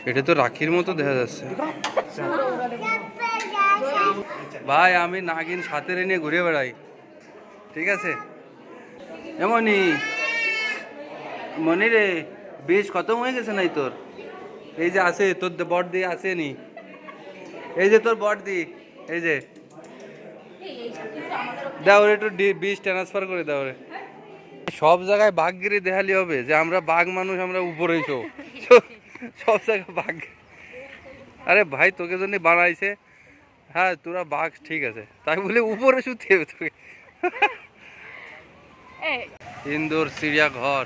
এটা তো রাখির মতো দেখা যাচ্ছে। ভাই আমি নাগিন সাথে নিয়ে ঘুরে বেড়াই, ঠিক আছে? এমনই মনি রে, বীজ খতম হয়ে গেছে নাই তোর? এই যে আছে তোর বট দিয়ে আসেনি, এই যে তোর বট দি, এই যে দাও ওরে একটু বীজ ট্রান্সফার করে দাও রে। সব জায়গায় বাঘগিরি দেখালি হবে যে আমরা বাঘ মানুষ, আমরা উপরে সব জায়গায় বাঘ। আরে ভাই তোকে জন্য বানাইছে, হ্যাঁ তোরা বাঘ ঠিক আছে, তাই বলে উপরে শুতে হবে তোকে? ইন্দোর চিড়িয়াঘর।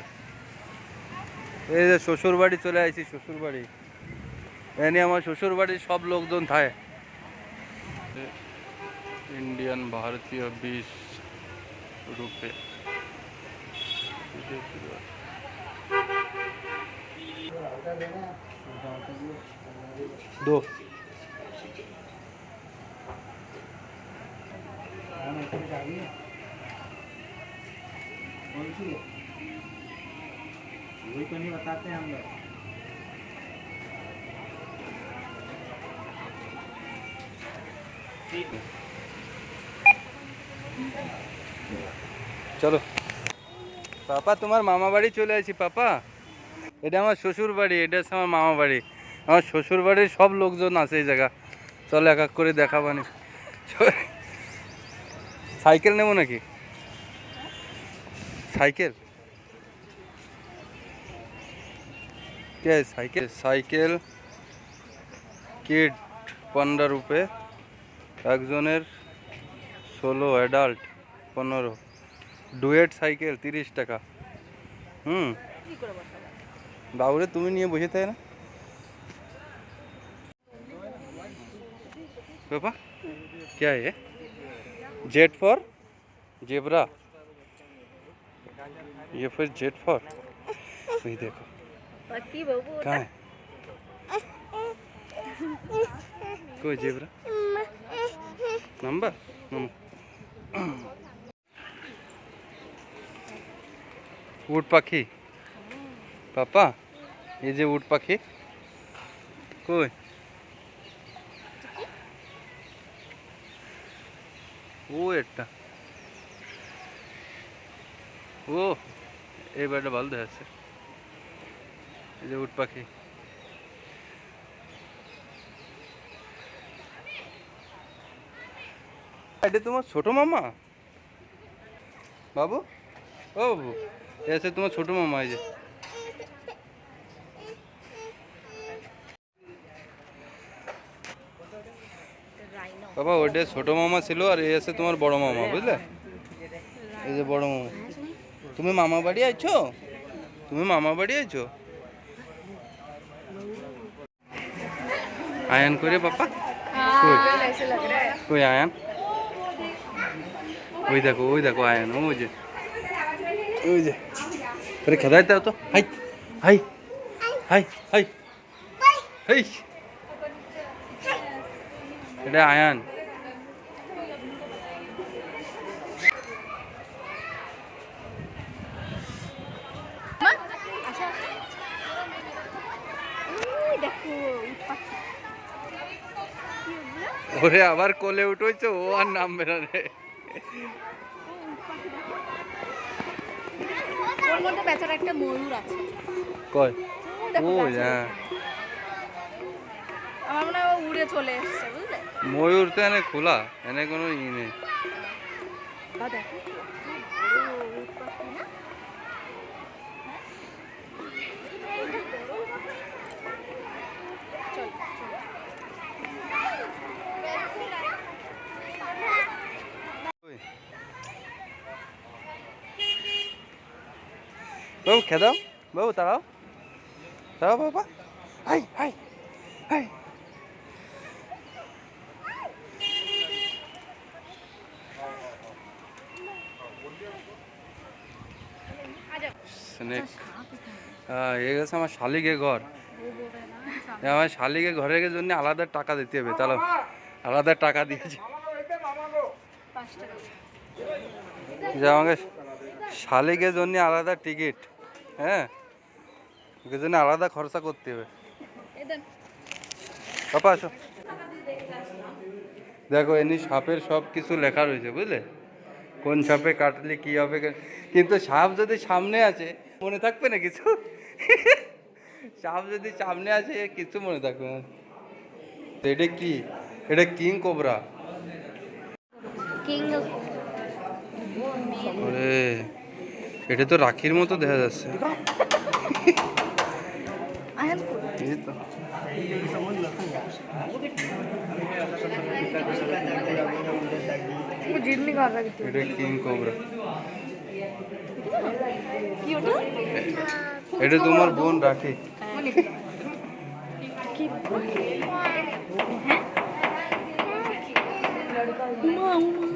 এই যে শ্বশুর বাড়ি চলে আসছি, শ্বশুর বাড়ি। এনে আমার শ্বশুর বাড়ির সব লোকজন থাকে। इंडियन भारतीय 20 रुपये। दो वही तो नहीं बताते हम लोग। চলো পাপা, তোমার মামা বাড়ি চলে আসি পাপা। এটা আমার শ্বশুর বাড়ি, এটা হচ্ছে আমার মামা বাড়ি। আমার শ্বশুর বাড়ির সব লোকজন আছে এই জায়গা। চলো এক এক করে দেখাবানি। সাইকেল নেবো নাকি? সাইকেল কে? সাইকেল সাইকেল কিড 15 रुपये, একজনের 16, অ্যাডাল্ট 15। ডুয়েট সাইকেল 30 টাকা। বাবুরে তুমি নিয়ে বসে থাকে না पापा? क्या है? जेट फॉर जेब्रा, ये फिर जेट फॉर, वही देखो कहाँ है कोई जेब्रा नंबर। उट पाखी पापा, ये जे उट पाखी कोई ও একটা, ও এই বাড়িটা ভালো দেখাচ্ছে। এই যে উট পাখি। এটা তোমার ছোট মামা বাবু? ও বাবু, এসে তোমার ছোট মামা। এই যে বাবা, ওইটা ছোট মামা ছিল, আর এই আছে তোমার বড় মামা, বুঝলে? এই যে বড় মামা। তুমি মামা বাড়ি আইছো? তুমি মামা বাড়ি আইছো? आयन को रे पापा, ऐसे लग रहा है। कोई आयन, वही देखो आयन, वो मुझे अरे खदायता तो हाय हाय हाय हाय हाय, এটা আয়ান। ওরে আবার কোলে উঠেছে, ও আর নামবে না রে। ওর মধ্যে বেচারা একটা ময়ূর আছে। কই? ও হ্যাঁ, আমার মনে হয় ও উড়ে চলে এসেছে, বুঝলে? ময়ূর তো এনে খোলা, এনে কোনো ই নেই। দেখো বাবু খেয়ে দাও, বাবু তাড়াও তাড়াও বাবা। হাই হাই হাই, স্নেক। এ গেছে আমার শালিকে ঘর। আমার শালিকে ঘরের জন্য আলাদা টাকা দিতে হবে, তাহলে আলাদা টাকা দিয়েছে যে আমাকে শালিকের জন্য আলাদা টিকিট, হ্যাঁ ওকে জন্য আলাদা খরচা করতে হবে। এই দেন। পাপা আসো। দেখো এমনি সাপের সব কিছু লেখা রয়েছে বুঝলে, কোন সাপে কাটলে কি হবে, কিন্তু সাপ যদি সামনে আছে মনে থাকবে না কিছু। সাপ যদি সামনে আছে কিছু মনে থাকবে না। তো এটা কি? এটা কিং কোবরা। কিং ওরে, এটা তো রাখির মতো দেখা যাচ্ছে। আহেন এই তো জিডনি কর রাখি তুই। এটা কিং কোবরা। কি ওটা? এটা তোমার বোন রাখি। কি? হ্যাঁ? উমা উমা।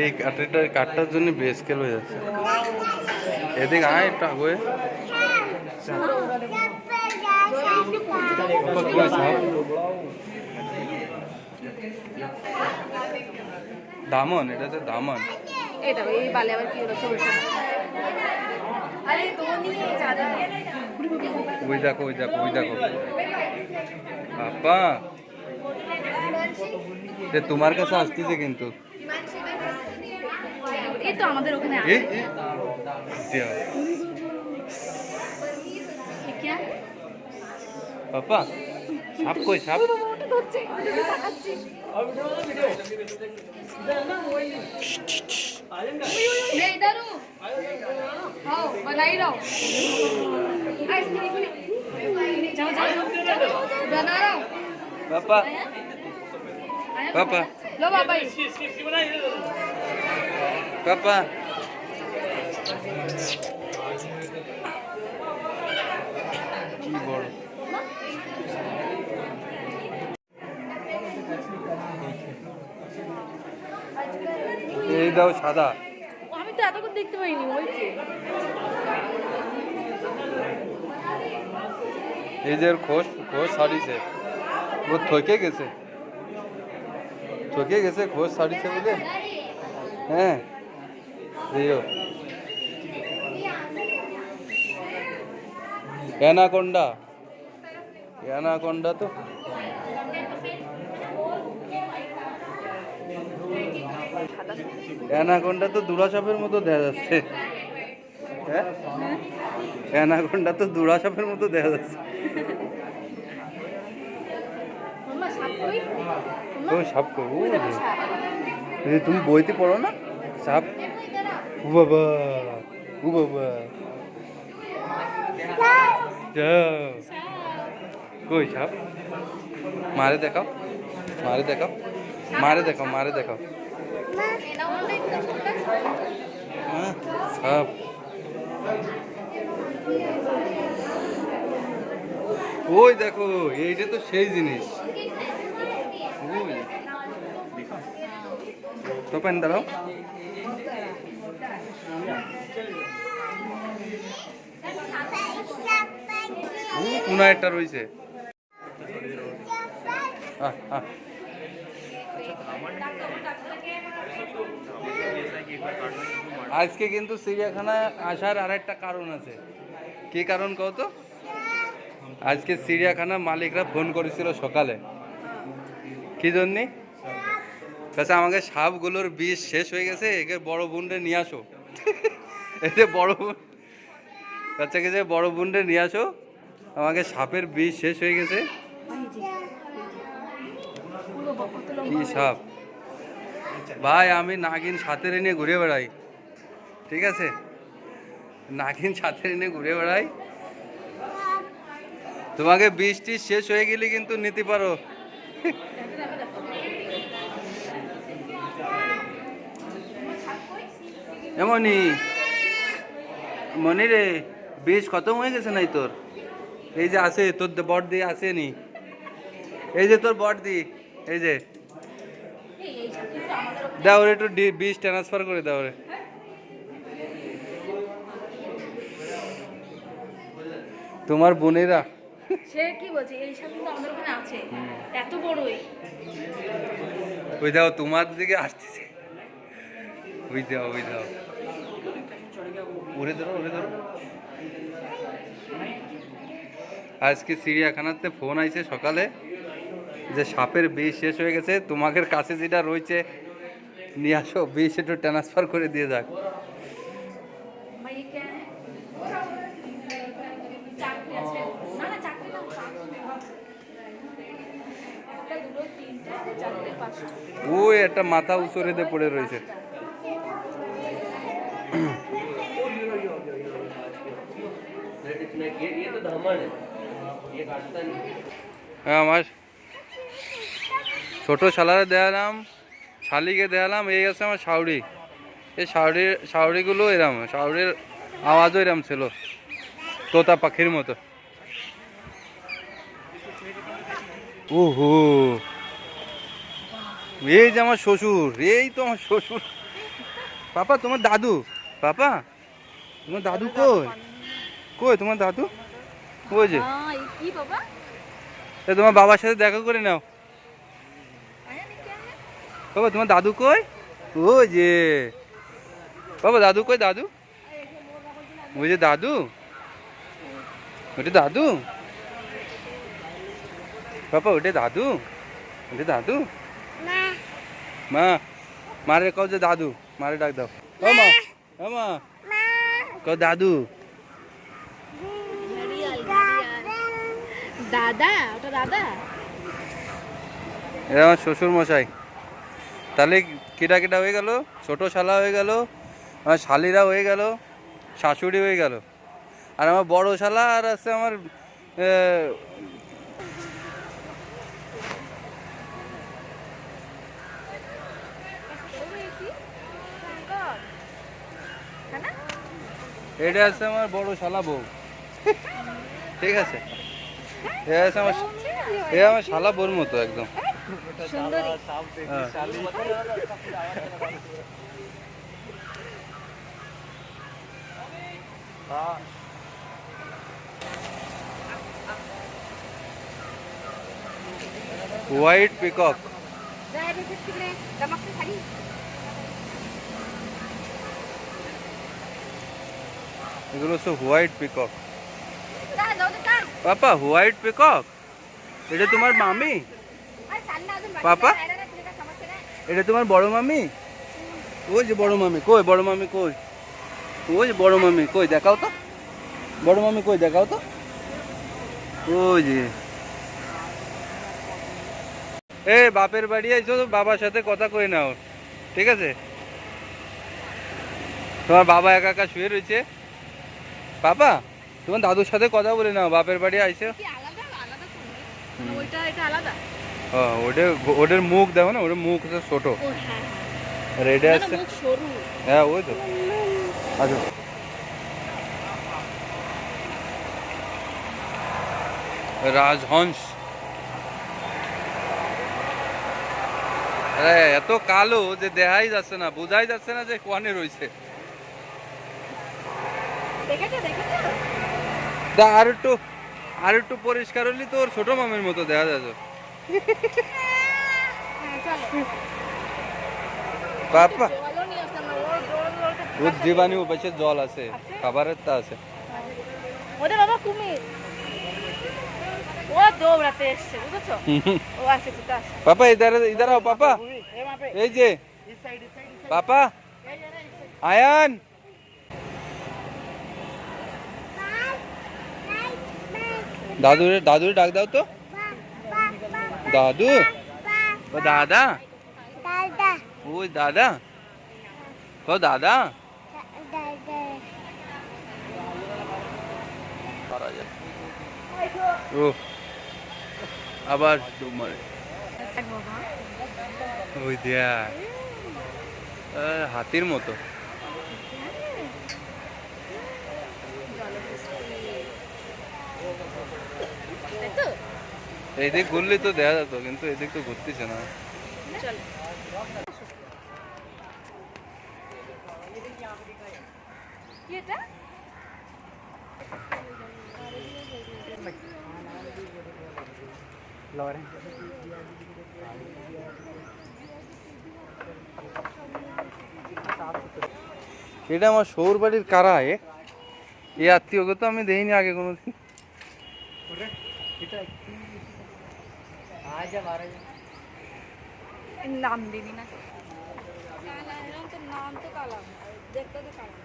এই কাঠটার জন্য বেশ খেল হয়ে যাচ্ছে। এদিকে আয় একটু আগে। দামন, এটা তো দামন। এই দেখো এই বালে আবার কি হলো চলছে না। আরে তো নিয়ে দাদা। ওই দেখো ওই দেখো ওই দেখো বাবা, এ তোমার কাছে আসতেছে কিন্তু। এই তো আমাদের ওখানে আছে। এই এই, দেও। क्या পাপা সাপ কই সাপ? ওটা ধরছে ওটা তাকাচ্ছি मैं इधर हूँ आओ बनाई रहो जाओ जाओ बना रहा हूँ পাপা पापा लो बाबा पापा কি বড় এই দাও সাদা। আমি তো এতক্ষণ দেখতে পাইনি ওই যে এই যে খোস খোস ছাড়িছে, ও থকে গেছে খোস ছাড়িছে বুঝলে। হ্যাঁ দিও অ্যানাকোন্ডা অ্যানাকোন্ডা তো অ্যানাকোন্ডা তো দুরা সাপের মতো দেখা যাচ্ছে। হ্যাঁ অ্যানাকোন্ডা তো দুরা সাপের মতো দেখা যাচ্ছে। মাম্মা সাপ কই ও সাপ কো, তুমি বইতে পড়ো না সাপ? ও বাবা ও বাবা যাও। কই সাপ? মারে দেখাও মারে দেখাও মারে দেখাও মারে দেখাও। হ্যাঁ সাপ। ওই দেখো এইটা তো সেই জিনিস। ওই তোপেন দাঁড়াও। কোনা একটা রয়েছে। আজকে কিন্তু চিড়িয়াখানায় আসার আর একটা কারণ আছে। কি কারণ কও তো? আজকে চিড়িয়াখানার মালিকরা ফোন করেছিল সকালে। কি জন্যে? কাছে আমাকে সাপগুলোর বিষ শেষ হয়ে গেছে, একে বড় বোনরে নিয়ে আসো। এতে বড় বোন কাছে গেছে, বড় বোনরে নিয়ে আসো, আমাকে সাপের বিষ শেষ হয়ে গেছে। কি সাপ ভাই, আমি নাগিন সাথে নিয়ে ঘুরে বেড়াই, ঠিক আছে? নাগিন সাথে নিয়ে ঘুরে বেড়াই। তোমাকে বৃষ্টি শেষ হয়ে গেলে কিন্তু নিতে পারো। এমনই মনি রে, বীজ খতম হয়ে গেছে নাই তোর? এই যে আছে তোর বট দিয়ে আসেনি, এই যে তোর বট দি, এই যে দাও রে, একটু বীজ ট্রান্সফার করে দাও রে। তোমার বোনেরা সে কি বলছে এই সাপ কিন্তু আমাদের ওখানে আছে এত বড়ই। ওই দাও তোমার দিকে আসতেছে, ওই দাও ওই দাও। উড়ে ধরো উড়ে ধরো। আজকে চিড়িয়াখানাতে ফোন আইছে সকালে যে সাপের বিষ শেষ হয়ে গেছে, তোমাদের কাছে যেটা রয়েছে নিয়ে আসো, বিষ একটু ট্রান্সফার করে দিয়ে যাক। मैं ये क्या है চাকরি আছে না না চাকরি না একটা দুটো তিনটে চারটে পাঁচটা ওই একটা মাথা উচরে দিয়ে পড়ে রয়েছে। হ্যাঁ, আমার ছোট শালারে দেখালাম, শালিকে দেখালাম, এই আছে আমার শাউরি। এই শাউরিগুলো এরম, শাউরির আওয়াজও এরম ছিল তোতা পাখির মতো। ওহো, এই যে আমার শ্বশুর, এই তো আমার শ্বশুর। পাপা তোমার দাদু, পাপা তোমার দাদু কই? কই তোমার দাদু? ওই যে। हाँ ये की बाबा তা তোমার বাবার সাথে দেখা করে নাও। आया नहीं क्या है বাবা তোমার দাদু কই? ওই যে। বাবা দাদু কই? দাদু ওই যে দাদু, ওটা দাদু। বাবা ওটা দাদু, ওটা দাদু। মা, মারে কও যে দাদু, মারে ডাক দাও। ও মা, ও মা, কও দাদু। দাদা ওটা দাদা এরা আমার শ্বশুর মশাই। তাহলে কেটা কেটা হয়ে গেল, ছোট শালা হয়ে গেল, আমার শালিরা হয়ে গেল, শাশুড়ি হয়ে গেল, আর আমার বড় শালা আর আছে আমার এটা আছে আমার বড় শালা বউ। ঠিক আছে, এ আছে আমার, এ আমার শালা বউর মতো একদম। সুন্দরী হ্যাঁ। হোয়াইট পিকক, এগুলো হচ্ছে হোয়াইট পিকক। পাপা হোয়াইট পিকক, এটা তোমার মামি? পাপা এটা তোমার বড় মামি? ওই যে বড় মামি কই? বড় মামি কই? ওই যে বড় মামি কই, দেখাও তো। বড় মামি কই, দেখাও তো। ওই যে। এ বাপের বাড়ি আইছো তো, বাবার সাথে কথা কই নাও, ঠিক আছে? তোমার বাবা একা একা শুয়ে রয়েছে। পাপা তোমার দাদুর সাথে কথা বলে নাও, বাপের বাড়ি আইছে। ওইটা এটা আলাদা ওদের মুখ দেখো না, ওদের মুখ হচ্ছে ছোট, ও হ্যাঁ আর এটা আছে মুখ সরু হ্যাঁ ওই তো। আচ্ছা, রাজহংস। আরে এত কালো যে দেখাই যাচ্ছে না, বোঝাই যাচ্ছে না যে কোয়ানে রয়েছে। দেখেছো দা আর একটু পরিষ্কার হলি তোর ছোট মামের মতো দেখা যাচ্ছে। পাপা জলও নিয়ে আসলাম না ওর জীবাণু পাশে জল আছে, খাবারের তা আছে। ওদের বাবা কুমির ও দৌড়াতে এসছে বুঝেছো ও আসছে তো আসছে পাপা ইধার ইধার আও পাপা, এই যে পাপা আয়ান। দাদুরে ডাক দাও তো। দাদু, ও দাদা, ওই দাদা, ও দাদা। ও আবার তোমার ওই দেয়া হাতির মতো। এইদিক ঘুরলে তো দেখা যেত, কিন্তু এদিক তো ঘুরতেছে না। চলো কি এটা এটা আমার শৌর বাড়ির কারা এই আত্মীয়কে তো আমি দেখিনি আগে কোনোদিন। নাম দিবি না, নাম তো কালাম, দেখতে তো কালাম।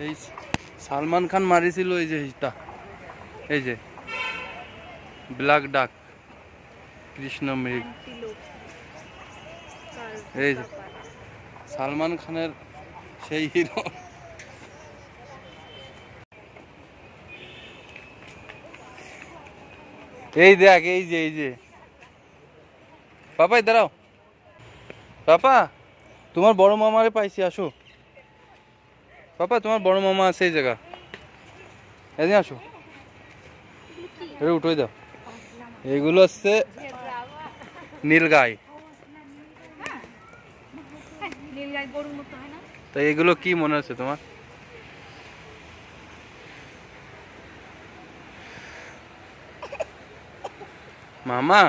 এই সালমান খান মারিছিল এই যে এইটা, এই যে ব্ল্যাক ডাক, কৃষ্ণ মৃগ, এই যে সালমান খানের সেই হিরো। এই দেখ, এই যে পাপাই দাঁড়াও, পাপা তোমার বড় মামারে পাইছি, আসো পাপা, তোমার বড় মামা আছে এই জায়গা, এদিকে আসো, এটা উঠোই দাও। এইগুলো হচ্ছে নীলগাই। নীলগাই গরুর মতো হয় না? তো এগুলো কি মনে হচ্ছে তোমার? মামা?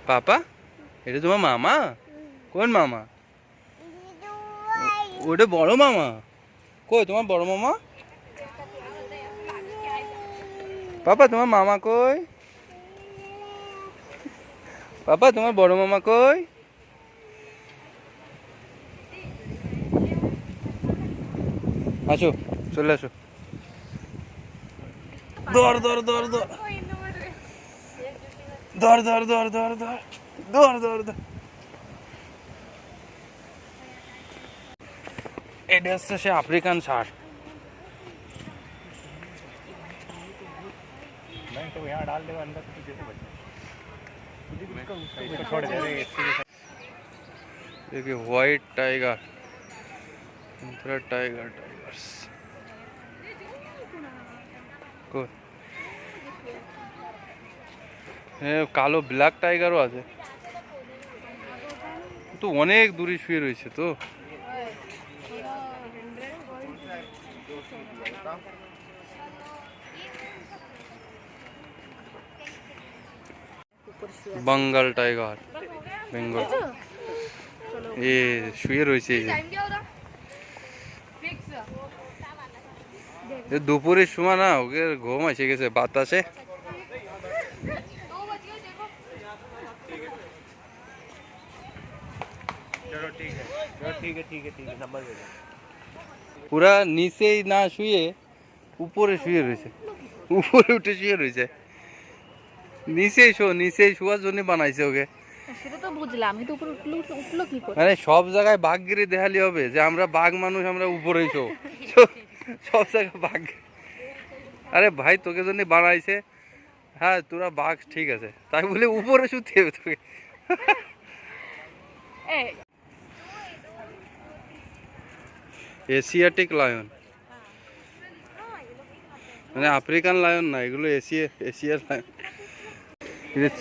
পাপা এটা তোমার মামা? কোন মামা? ওটা বড় মামা। কই তোমার বড় মামা? পাপা তোমার মামা কই? পাপা তোমার বড় মামা কই? আসো, চলে আসো। দৌড় দৌড় দৌড় দৌড় দৌড় দৌড় দৌড় দৌড় দৌড় দৌড় দৌড় দৌড়। এটা হচ্ছে সে আফ্রিকান ষাঁড়। तो यहाँ डाल देगा अंदर तो जैसे बचे इसको छोड़ दे रहे देखिए व्हाइट टाइगर, टाइगर टाइगर्स को কালো ব্ল্যাক টাইগারও আছে তো, অনেক দূরে শুয়ে রয়েছে তো। বেঙ্গল টাইগার, বেঙ্গল এ শুয়ে রয়েছে। দুপুরের সময় না, ওকে ঘুম এসে গেছে বাতাসে। चलो ठीक है, चलो ठीक है ठीक है ठीक है, नंबर दे दो। পুরা নিচেই না শুয়ে উপরে শুয়ে রয়েছে, উপরে উঠে শুয়ে রয়েছে। নিচেই নিচেই শোয়ার জন্য বানাইছে ওকে। সেটা তো বুঝলাম, কিন্তু উপরে উঠলো কি করে? মানে সব জায়গায় বাঘগিরি দেখালি হবে যে আমরা বাঘ মানুষ, আমরা উপরে শো, সব জায়গায় বাঘ। আরে ভাই তোকে জন্য বানাইছে, হ্যাঁ তোরা বাঘ ঠিক আছে, তাই বলে উপরে শুতে হবে তোকে? এশিয়াটিক লায়ন, মানে আফ্রিকান লায়ন না, এগুলো এশিয়ার লায়ন।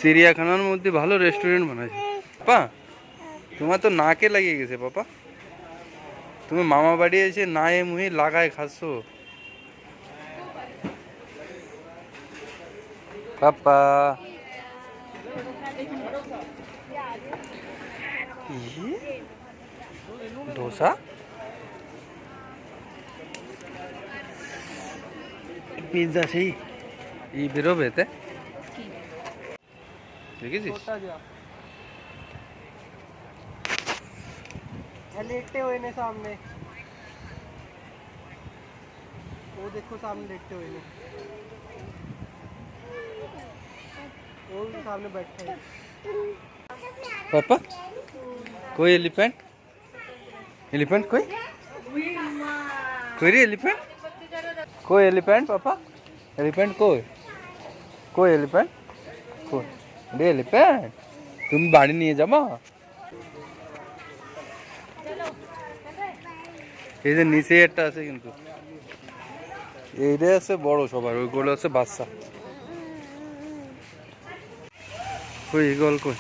চিড়িয়াখানার মধ্যে ভালো রেস্টুরেন্ট বানাইছে। পাপা তোমার তো নাকে লাগিয়ে গেছে পাপা, তুমি মামা বাড়ি এসে নায়ে মুহে লাগায় খাচ্ছ। পাপা ধোসা, পিৎজা সেই ই বেরোবে এতে, দেখেছিস? लेटते हुए ने सामने, वो देखो सामने लेटते हुए ने, वो भी सामने बैठे हैं। पापा कोई एलिफेंट, एलिफेंट कोई कोई रे एलिफेंट, कोई एलिफेंट पापा, एलिफेंट कोई कोई एलिफेंट कोई रे एलिफेंट, तुम बाड़ी নিয়ে যাবা? এই যে নিচে একটা আছে, কিন্তু এইটা আছে বড় সবার, ওইগুলো আছে বাচ্চা। কই ইগল কই?